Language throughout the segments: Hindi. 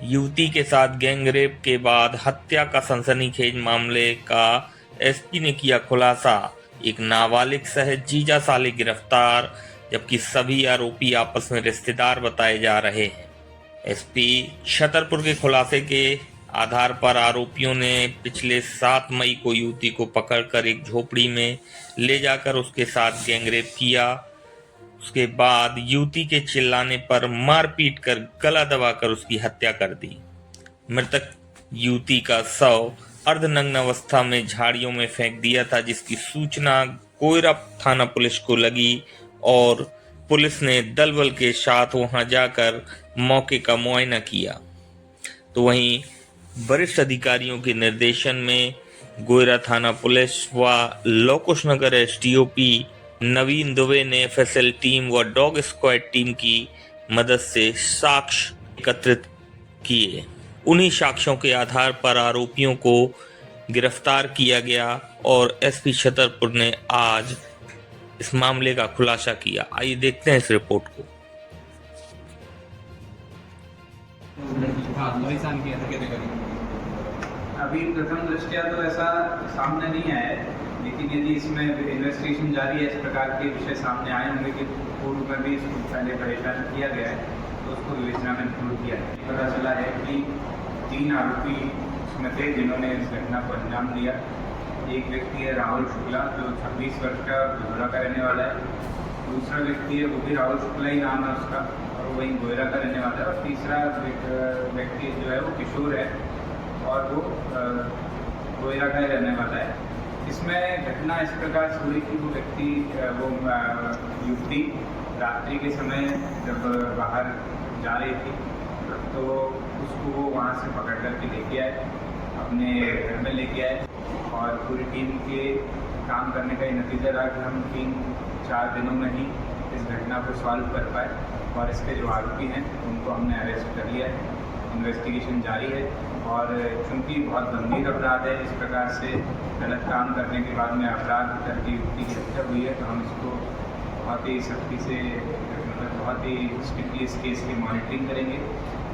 युवती के साथ गैंगरेप के बाद हत्या का सनसनीखेज मामले का एसपी ने किया खुलासा। एक नाबालिग सहित जीजा साले गिरफ्तार, जबकि सभी आरोपी आपस में रिश्तेदार बताए जा रहे हैं। एसपी छतरपुर के खुलासे के आधार पर आरोपियों ने पिछले 7 मई को युवती को पकड़कर एक झोपड़ी में ले जाकर उसके साथ गैंगरेप किया। उसके बाद युवती के चिल्लाने पर मारपीट कर गला दबाकर उसकी हत्या कर दी। मृतक युवती का शव अर्धनग्न अवस्था में झाड़ियों में फेंक दिया था, जिसकी सूचना कोयरा थाना पुलिस को लगी और पुलिस ने दल बल के साथ वहां जाकर मौके का मुआयना किया। तो वहीं वरिष्ठ अधिकारियों के निर्देशन में गोयरा थाना पुलिस व लोकुश नगर एसडीओपी नवीन दुबे ने एफएसएल टीम व डॉग स्क्वाड टीम की मदद से साक्ष्य एकत्रित किए। उन्हीं साक्ष्यों के आधार पर आरोपियों को गिरफ्तार किया गया और एसपी छतरपुर ने आज इस मामले का खुलासा किया। आइए देखते हैं इस रिपोर्ट को। अभी प्रथम दृष्टया तो ऐसा सामने नहीं आया है, लेकिन यदि इसमें इन्वेस्टिगेशन जारी है, इस प्रकार के विषय सामने आए होंगे कि पूर्व में भी इसको पहले परेशान किया गया है, तो उसको विवेचना में इंक्लूड किया है। पता चला है कि 3 आरोपी उसमें थे जिन्होंने इस घटना को अंजाम दिया। एक व्यक्ति है राहुल शुक्ला, जो 26 वर्ष का गोयरा का रहने वाला है। दूसरा व्यक्ति है, वो भी राहुल शुक्ला ही नाम है उसका, और वही गोयरा का रहने वाला है। और तीसरा व्यक्ति जो है वो किशोर है और वो गोयरा का ही रहने वाला है। इसमें घटना इस प्रकार से हुई कि वो व्यक्ति युवती रात्रि के समय जब बाहर जा रही थी तो उसको वो वहाँ से पकड़ करके लेके आए, अपने घर में लेके आए। और पूरी टीम के काम करने का ये नतीजा रहा कि हम 3-4 दिनों में ही इस घटना को सॉल्व कर पाए और इसके जो आरोपी हैं उनको हमने अरेस्ट कर लिया है। इन्वेस्टिगेशन जारी है और चूँकि बहुत गंभीर अपराध है, इस प्रकार से गलत काम करने के बाद में अपराध करके युवती की हत्या हुई है, तो हम इसको बहुत ही सख्ती से बहुत ही स्ट्रिक्टली इस केस की मॉनिटरिंग करेंगे।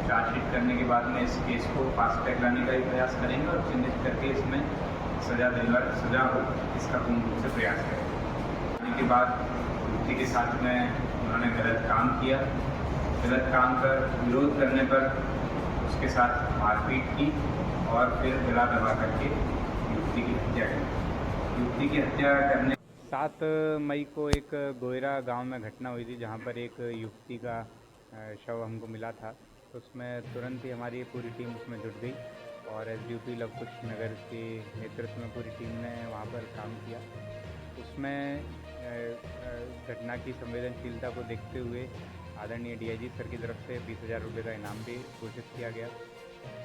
चार्जशीट करने के बाद में इस केस को फास्ट ट्रैक लाने का भी प्रयास करेंगे और चिन्हित करके इसमें सजा हो, इसका पूर्ण रूप से प्रयास करेंगे। आने के बाद युवती के साथ में उन्होंने गलत काम किया। गलत काम कर विरोध करने पर उसके साथ मारपीट की और फिर गला दबा करके युवती की हत्या की। युवती की हत्या करने 7 मई को एक गोयरा गांव में घटना हुई थी, जहां पर एक युवती का शव हमको मिला था। तो उसमें तुरंत ही हमारी पूरी टीम उसमें जुट गई और एसडीओपी लोकुश नगर के नेतृत्व में पूरी टीम ने वहां पर काम किया। उसमें घटना की संवेदनशीलता को देखते हुए आदरणीय डीआईजी सर की तरफ से 20,000 रुपये का इनाम भी घोषित किया गया।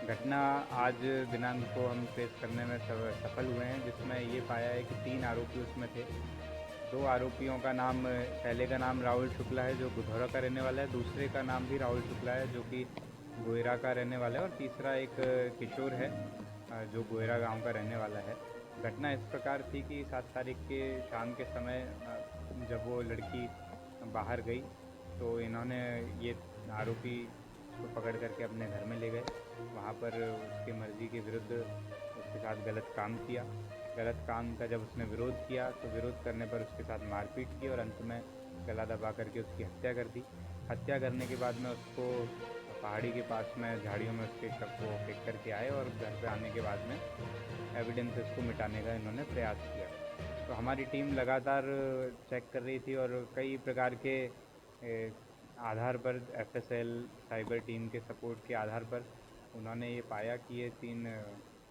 घटना आज दिनांक को हम पेश करने में सफल हुए हैं, जिसमें ये पाया है कि 3 आरोपी उसमें थे। 2 आरोपियों का नाम, पहले का नाम राहुल शुक्ला है जो गुधौरा का रहने वाला है, दूसरे का नाम भी राहुल शुक्ला है जो कि गोयरा का रहने वाला है, और तीसरा एक किशोर है जो गोयरा गांव का रहने वाला है। घटना इस प्रकार थी कि 7 तारीख के शाम के समय जब वो लड़की बाहर गई तो इन्होंने ये आरोपी को पकड़ करके अपने घर में ले गए। वहाँ पर उसकी मर्ज़ी के विरुद्ध उसके साथ गलत काम किया। गलत काम का जब उसने विरोध किया तो विरोध करने पर उसके साथ मारपीट की और अंत में गला दबा करके उसकी हत्या कर दी। हत्या करने के बाद में उसको पहाड़ी के पास में झाड़ियों में उसके शव को फेंक करके आए और घर पे आने के बाद में एविडेंस को मिटाने का इन्होंने प्रयास किया। तो हमारी टीम लगातार चेक कर रही थी और कई प्रकार के आधार पर एफएसएल साइबर टीम के सपोर्ट के आधार पर उन्होंने ये पाया कि ये 3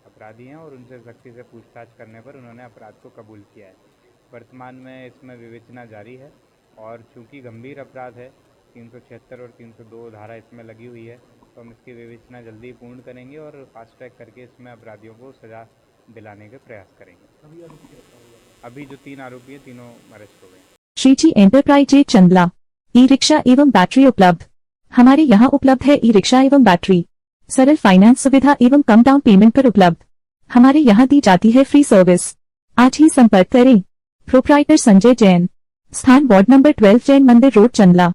अपराधी हैं और उनसे सख्ती से पूछताछ करने पर उन्होंने अपराध को कबूल किया है। वर्तमान में इसमें विवेचना जारी है और चूँकि गंभीर अपराध है, 376 और 302 धारा इसमें लगी हुई है, तो हम इसकी विवेचना जल्दी पूर्ण करेंगे और फास्ट ट्रैक करके इसमें अपराधियों को सज़ा दिलाने के प्रयास करेंगे। अभी जो 3 आरोपी हैं तीनों अरेस्ट हो गए। Shriji enterprise Chandla e rickshaw एवं बैटरी उपलब्ध। हमारे यहाँ उपलब्ध है ई रिक्शा एवं बैटरी, सरल फाइनेंस सुविधा एवं कम डाउन पेमेंट पर उपलब्ध। हमारे यहाँ दी जाती है फ्री सर्विस। आज ही संपर्क करें। प्रोप्राइटर संजय जैन, स्थान वार्ड नंबर 12, जैन मंदिर रोड, चंदला।